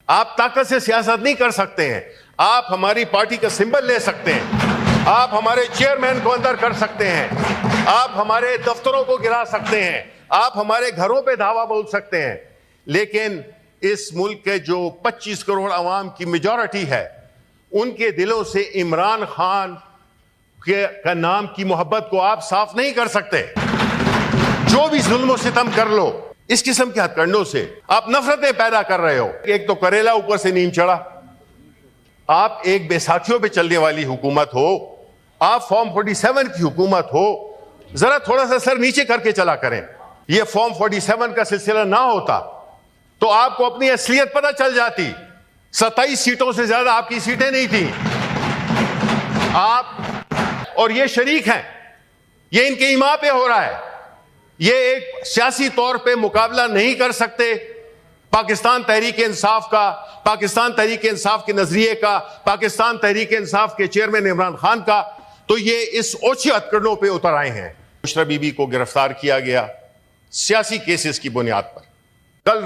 आप ताकत से सियासत नहीं कर सकते हैं। आप हमारी पार्टी का सिंबल ले सकते हैं, आप हमारे चेयरमैन को अंदर कर सकते हैं, आप हमारे दफ्तरों को गिरा सकते हैं, आप हमारे घरों पे धावा बोल सकते हैं, लेकिन इस मुल्क के जो 25 करोड़ अवाम की मेजॉरिटी है, उनके दिलों से इमरान खान का नाम की मोहब्बत को आप साफ नहीं कर सकते। जो भी जुल्म सितम कर लो, इस किस्म के हथकंडों से आप नफरतें पैदा कर रहे हो। एक तो करेला ऊपर से नीम चढ़ा, आप एक बैसाखियों पे चलने वाली हुकूमत हो, आप फॉर्म 47 की हुकूमत हो, जरा थोड़ा सा सर नीचे करके चला करें। ये फॉर्म 47 का सिलसिला ना होता तो आपको अपनी असलियत पता चल जाती। 27 सीटों से ज्यादा आपकी सीटें नहीं थी। आप और ये शरीक हैं, ये इनके ईमा पे हो रहा है। ये एक सियासी तौर पे मुकाबला नहीं कर सकते पाकिस्तान तहरीक इंसाफ का, पाकिस्तान तहरीक इंसाफ के नजरिए का, पाकिस्तान तहरीक इंसाफ के चेयरमैन इमरान खान का, तो ये इस ओछे हथकंडों पे उतर आए हैं। बुशरा बीबी को गिरफ्तार किया गया सियासी केसेस की बुनियाद पर। कल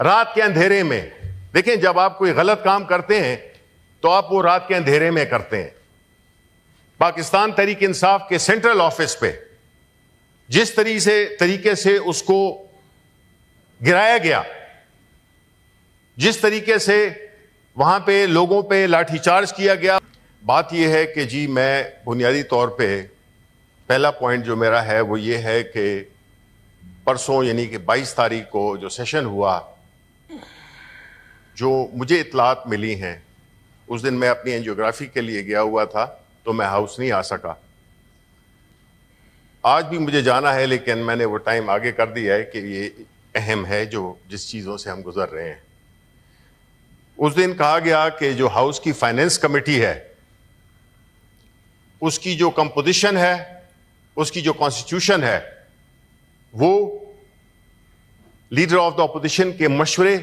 रात के अंधेरे में, देखें जब आप कोई गलत काम करते हैं तो आप वो रात के अंधेरे में करते हैं। पाकिस्तान तहरीक इंसाफ के सेंट्रल ऑफिस पे जिस तरीके से उसको गिराया गया, जिस तरीके से वहां पे लोगों पे लाठीचार्ज किया गया, बात यह है कि जी मैं बुनियादी तौर पे पहला पॉइंट जो मेरा है वो ये है कि परसों यानी कि 22 तारीख को जो सेशन हुआ, जो मुझे इतलात मिली हैं, उस दिन मैं अपनी एंजियोग्राफी के लिए गया हुआ था तो मैं हाउस नहीं आ सका। आज भी मुझे जाना है लेकिन मैंने वो टाइम आगे कर दिया है कि ये अहम है जो जिस चीज़ों से हम गुजर रहे हैं। उस दिन कहा गया कि जो हाउस की फाइनेंस कमेटी है उसकी जो कंपोजिशन है, उसकी जो कॉन्स्टिट्यूशन है, वो लीडर ऑफ द अपोजिशन के मशवरे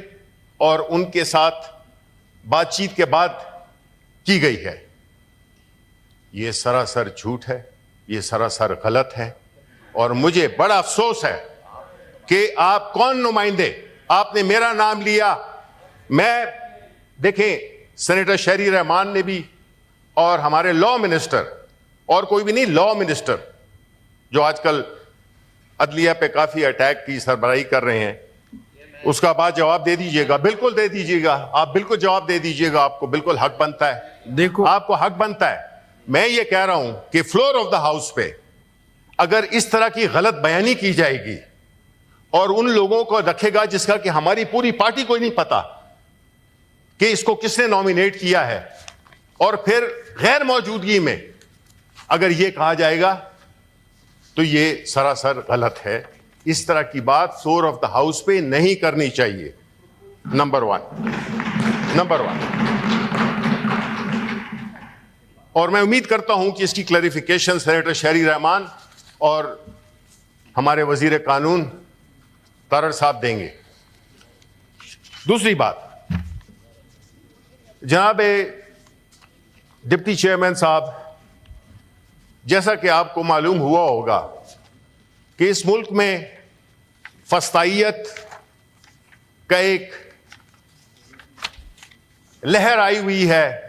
और उनके साथ बातचीत के बाद की गई है। ये सरासर झूठ है, ये सरासर गलत है और मुझे बड़ा अफसोस है कि आप कौन नुमाइंदे, आपने मेरा नाम लिया। मैं देखें सेनेटर शहरी रहमान ने भी और हमारे लॉ मिनिस्टर, और कोई भी नहीं, लॉ मिनिस्टर जो आजकल अदलिया पे काफी अटैक की सरबराही कर रहे हैं, उसका बाद जवाब दे दीजिएगा। बिल्कुल दे दीजिएगा, आप बिल्कुल जवाब दे दीजिएगा, आपको बिल्कुल हक बनता है। देखो आपको हक बनता है। मैं ये कह रहा हूं कि फ्लोर ऑफ द हाउस पे अगर इस तरह की गलत बयानी की जाएगी और उन लोगों को रखेगा जिसका कि हमारी पूरी पार्टी को ही नहीं पता कि इसको किसने नॉमिनेट किया है, और फिर गैर मौजूदगी में अगर ये कहा जाएगा तो ये सरासर गलत है। इस तरह की बात फ्लोर ऑफ द हाउस पे नहीं करनी चाहिए। Number one. और मैं उम्मीद करता हूं कि इसकी क्लैरिफिकेशन सेनेटर शहरी रहमान और हमारे वजीर कानून तारड़ साहब देंगे। दूसरी बात, जनाब डिप्टी चेयरमैन साहब, जैसा कि आपको मालूम हुआ होगा कि इस मुल्क में फस्तायत का एक लहर आई हुई है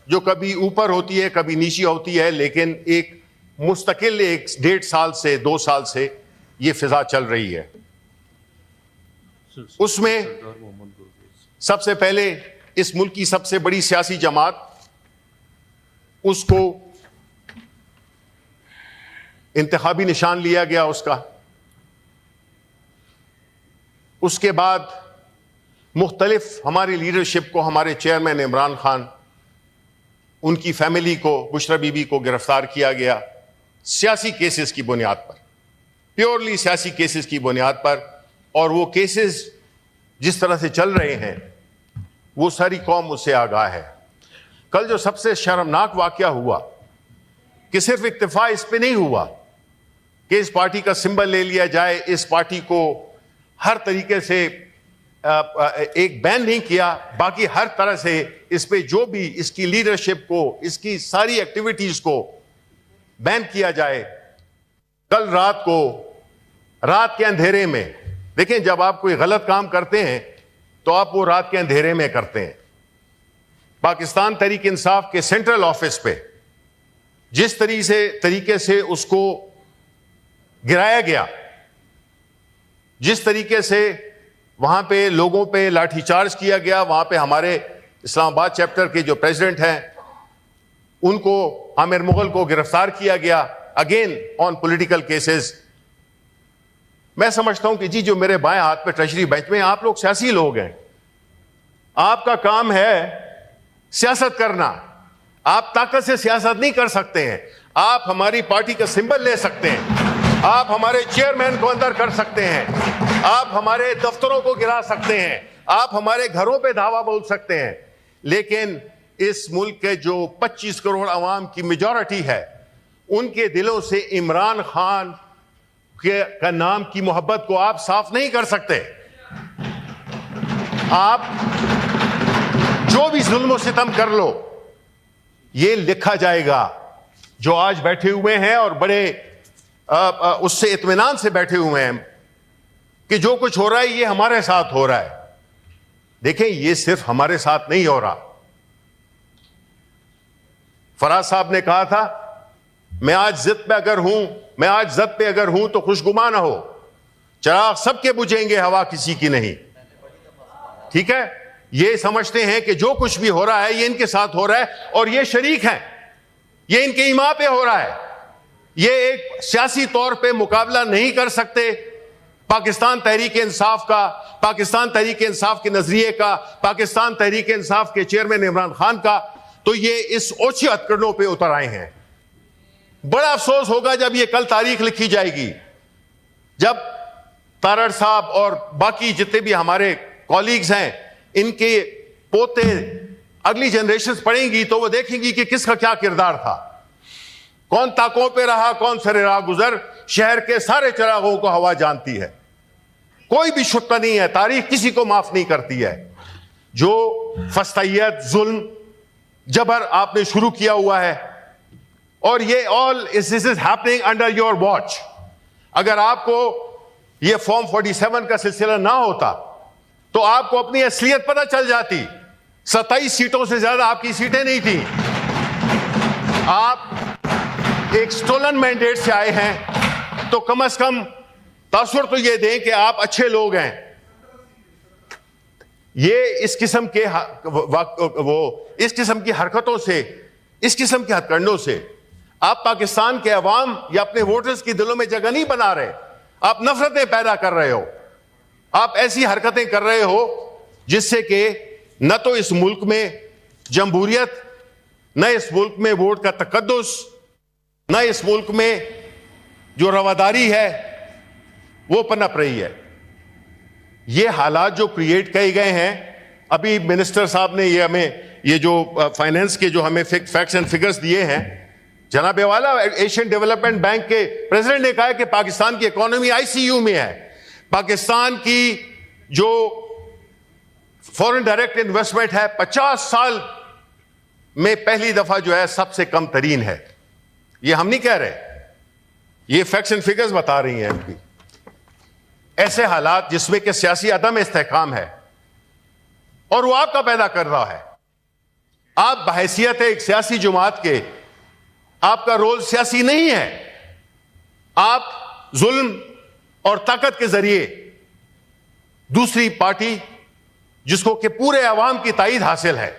जो कभी ऊपर होती है कभी नीचे होती है, लेकिन एक मुस्तकिल 1-1.5 साल से 2 साल से ये फिजा चल रही है। उसमें सबसे पहले इस मुल्क की सबसे बड़ी सियासी जमात, उसको इंतखाबी निशान लिया गया उसका। उसके बाद मुख्तलिफ हमारी लीडरशिप को, हमारे चेयरमैन इमरान खान, उनकी फैमिली को, बुशरा बीबी को गिरफ्तार किया गया सियासी केसेस की बुनियाद पर, प्योरली सियासी केसेस की बुनियाद पर। और वो केसेस जिस तरह से चल रहे हैं वो सारी कौम उससे आगाह है। कल जो सबसे शर्मनाक वाकया हुआ कि सिर्फ इक्तिफा इस पे नहीं हुआ कि इस पार्टी का सिंबल ले लिया जाए, इस पार्टी को हर तरीके से एक बैन नहीं किया, बाकी हर तरह से इस पे जो भी इसकी लीडरशिप को, इसकी सारी एक्टिविटीज को बैन किया जाए। कल रात के अंधेरे में, देखें जब आप कोई गलत काम करते हैं तो आप वो रात के अंधेरे में करते हैं। पाकिस्तान तहरीक इंसाफ के सेंट्रल ऑफिस पे जिस तरीके से उसको गिराया गया, जिस तरीके से वहां पे लोगों पे लाठीचार्ज किया गया, वहां पे हमारे इस्लामाबाद चैप्टर के जो प्रेसिडेंट हैं उनको, आमिर मुगल को गिरफ्तार किया गया अगेन ऑन पॉलिटिकल केसेस। मैं समझता हूं कि जी जो मेरे बाएं हाथ पे ट्रेजरी बेंच में, आप लोग सियासी लोग हैं, आपका काम है सियासत करना। आप ताकत से सियासत नहीं कर सकते हैं। आप हमारी पार्टी का सिंबल ले सकते हैं, आप हमारे चेयरमैन को अंदर कर सकते हैं, आप हमारे दफ्तरों को गिरा सकते हैं, आप हमारे घरों पे धावा बोल सकते हैं, लेकिन इस मुल्क के जो 25 करोड़ अवाम की मेजॉरिटी है, उनके दिलों से इमरान खान का नाम की मोहब्बत को आप साफ नहीं कर सकते। आप जो भी जुल्म सितम कर लो, ये लिखा जाएगा। जो आज बैठे हुए हैं और बड़े उससे इत्मीनान से बैठे हुए हैं कि जो कुछ हो रहा है ये हमारे साथ हो रहा है। देखें, ये सिर्फ हमारे साथ नहीं हो रहा। फराज साहब ने कहा था, मैं आज जिद पे अगर हूं तो खुशगुमा ना हो, चिराग सबके बुझेंगे, हवा किसी की नहीं। ठीक है, ये समझते हैं कि जो कुछ भी हो रहा है ये इनके साथ हो रहा है और ये शरीक हैं, ये इनके ईमा पे हो रहा है। ये एक सियासी तौर पे मुकाबला नहीं कर सकते पाकिस्तान तहरीक इंसाफ का, पाकिस्तान तहरीक इंसाफ के नजरिए का, पाकिस्तान तहरीक इंसाफ के चेयरमैन इमरान खान का, तो ये इस ओछी हथकंडों पे उतर आए हैं। बड़ा अफसोस होगा जब ये कल तारीख लिखी जाएगी, जब तारड़ साहब और बाकी जितने भी हमारे कॉलीग्स हैं, इनके पोते अगली जनरेशन पढ़ेंगी तो वो देखेंगी कि किसका क्या किरदार था, कौन ताकों पे रहा, कौन सरे राह गुजर। शहर के सारे चिरागों को हवा जानती है, कोई भी शुक्र नहीं है, तारीख किसी को माफ नहीं करती है। जो फस्तैयत, जुल्म, जबर आपने शुरू किया हुआ है, और ये all this is happening under your watch. अगर आपको ये फॉर्म 47 का सिलसिला ना होता तो आपको अपनी असलियत पता चल जाती। 27 सीटों से ज्यादा आपकी सीटें नहीं थी। आप एक स्टोलन मैंडेट से आए हैं, तो कम से कम तासुर तो ये दें कि आप अच्छे लोग हैं। ये इस किस्म के इस किस्म की हरकतों से, इस किस्म के हथकंडों से आप पाकिस्तान के अवाम या अपने वोटर्स की दिलों में जगह नहीं बना रहे, आप नफरतें पैदा कर रहे हो। आप ऐसी हरकतें कर रहे हो जिससे कि न तो इस मुल्क में जमहूरियत, न इस मुल्क में वोट का तकद्दुस, न इस मुल्क में जो रवादारी है वो पनप रही है। ये हालात जो क्रिएट किए गए हैं, अभी मिनिस्टर साहब ने ये हमें ये जो फाइनेंस के जो हमें फैक्ट्स एंड फिगर्स दिए हैं, जनाब वाला एशियन डेवलपमेंट बैंक के प्रेसिडेंट ने कहा है कि पाकिस्तान की इकोनॉमी आईसीयू में है। पाकिस्तान की जो फॉरेन डायरेक्ट इन्वेस्टमेंट है 50 साल में पहली दफा जो है सबसे कम तरीन है। ये हम नहीं कह रहे, ये फैक्ट्स एंड फिगर्स बता रही हैं अभी। ऐसे हालात जिसमें कि सियासी अदम इस्तेहकाम है और वो आपका पैदा कर रहा है। आप बहैसियत एक सियासी जमात के, आपका रोल सियासी नहीं है। आप जुल्म और ताकत के जरिए दूसरी पार्टी जिसको कि पूरे अवाम की ताईद हासिल है,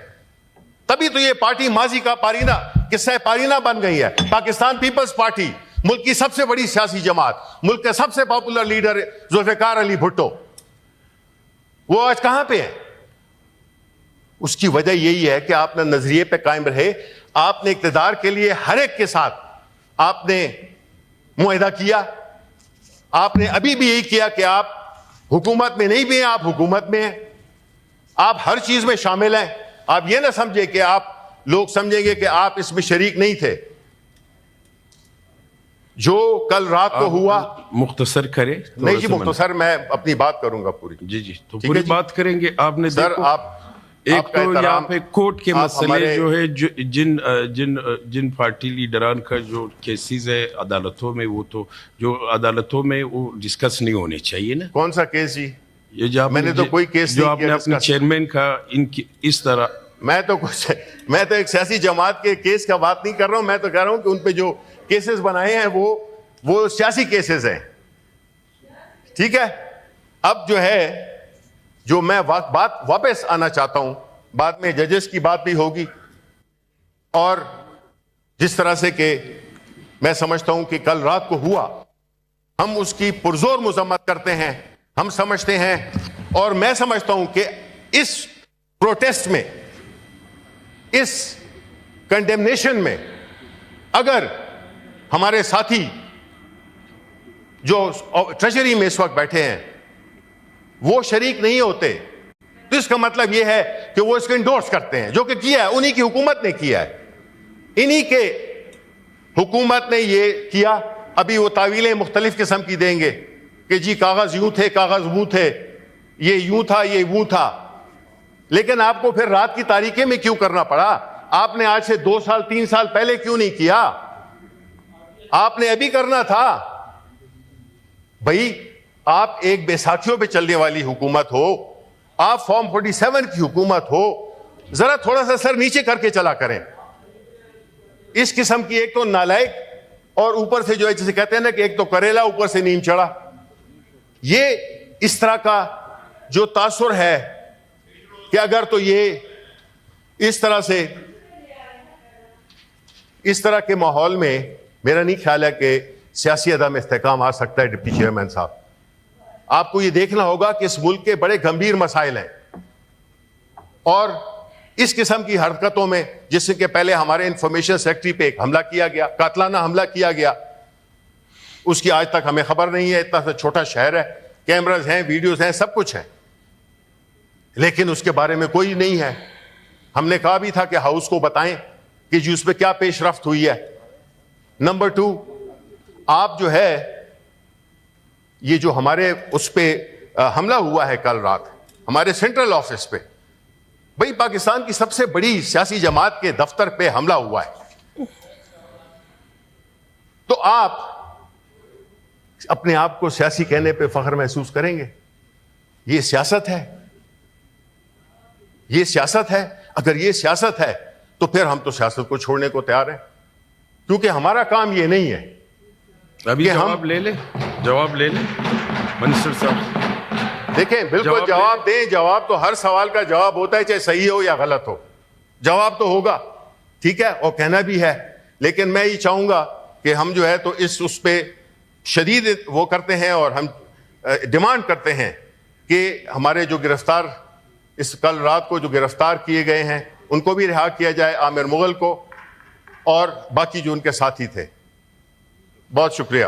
तभी तो ये पार्टी माजी का पारीना, किस्सा पारीना बन गई है। पाकिस्तान पीपल्स पार्टी, मुल्क की सबसे बड़ी सियासी जमात, मुल्क के सबसे पॉपुलर लीडर जुल्फिकार अली भुट्टो, वो आज कहां पे है? उसकी वजह यही है कि आपने नजरिए पे कायम रहे। आपने इक्तिदार के लिए हर एक के साथ आपने मुआहिदा किया। आपने अभी भी यही किया कि आप हुकूमत में नहीं भी हैं, आप हुकूमत में हैं, आप हर चीज में शामिल हैं। आप ये ना समझे कि आप लोग समझेंगे कि आप इसमें शरीक नहीं थे। जो कल रात को हुआ, मुख्तसर करें। नहीं जी, मुख्तसर मैं अपनी बात करूंगा पूरी। जी तो पूरी बात करेंगे। आपने सर आप एक तो यहाँ पे कोर्ट के मसले जो है, जिन पार्टी लीडरान का जो केसेस है अदालतों में, वो तो जो अदालतों में वो डिस्कस नहीं होने चाहिए ना। कौन सा केस जी? ये जो मैंने तो कोई केस जो नहीं आपने किया अपने चेयरमैन का इनकी इस तरह, मैं तो एक सियासी जमात के केस का बात नहीं कर रहा हूं। मैं तो कह रहा हूं कि उन पे जो केसेस बनाए हैं वो सियासी केसेस हैं। ठीक है, अब जो है, जो मैं बात वापस आना चाहता हूं, बाद में जजेस की बात भी होगी, और जिस तरह से कि मैं समझता हूं कि कल रात को हुआ, हम उसकी पुरजोर मजम्मत करते हैं। हम समझते हैं और मैं समझता हूं कि इस प्रोटेस्ट में, इस कंडेमनेशन में, अगर हमारे साथी जो ट्रेजरी में इस वक्त बैठे हैं वो शरीक नहीं होते, तो इसका मतलब यह है कि वो इसको इंडोर्स करते हैं, जो कि किया है, उन्हीं की हुकूमत ने किया है, इन्हीं के हुकूमत ने ये किया। अभी वो तावीलें मुख्तलिफ किस्म की देंगे कि जी कागज यूं थे, कागज वो थे, ये यूं था, ये वो था, लेकिन आपको फिर रात की तारीखें में क्यों करना पड़ा? आपने आज से 2 साल 3 साल पहले क्यों नहीं किया? आपने अभी करना था भाई। आप एक बैसाखियों पे चलने वाली हुकूमत हो, आप फॉर्म 47 की हुकूमत हो, जरा थोड़ा सा सर नीचे करके चला करें। इस किस्म की एक तो नालायक, और ऊपर से जो है, जिसे कहते हैं ना कि एक तो करेला ऊपर से नीम चढ़ा, ये इस तरह का जो तासुर है कि अगर तो ये इस तरह से, इस तरह के माहौल में मेरा नहीं ख्याल है कि सियासी अदम इस्तेकाम आ सकता है। डिप्टी चेयरमैन साहब, आपको ये देखना होगा कि इस मुल्क के बड़े गंभीर मसाइल हैं, और इस किस्म की हरकतों में, जिससे कि पहले हमारे इंफॉर्मेशन सेक्रेटरी पे एक हमला किया गया, कातलाना हमला किया गया, उसकी आज तक हमें खबर नहीं है। इतना सा छोटा शहर है, कैमराज हैं, वीडियोस हैं, सब कुछ है, लेकिन उसके बारे में कोई नहीं है। हमने कहा भी था कि हाउस को बताएं कि जी उस पर क्या पेशरफ्त हुई है। नंबर 2, आप जो है, ये जो हमारे उस पे हमला हुआ है कल रात हमारे सेंट्रल ऑफिस पे, भाई पाकिस्तान की सबसे बड़ी सियासी जमात के दफ्तर पे हमला हुआ है, तो आप अपने आप को सियासी कहने पे फख्र महसूस करेंगे? ये सियासत है, ये सियासत है। अगर ये सियासत है तो फिर हम तो सियासत को छोड़ने को तैयार हैं, क्योंकि हमारा काम ये नहीं है। अभी जवाब ले ले मिनिस्टर साहब, देखें, बिल्कुल जवाब दें। जवाब तो हर सवाल का जवाब होता है, चाहे सही हो या गलत हो, जवाब तो होगा, ठीक है, और कहना भी है। लेकिन मैं ये चाहूंगा कि हम जो है तो उस पे शदीद वो करते हैं, और हम डिमांड करते हैं कि हमारे जो गिरफ्तार, इस कल रात को जो गिरफ्तार किए गए हैं, उनको भी रिहा किया जाए, आमिर मुगल को और बाकी जो उनके साथी थे। बहुत शुक्रिया।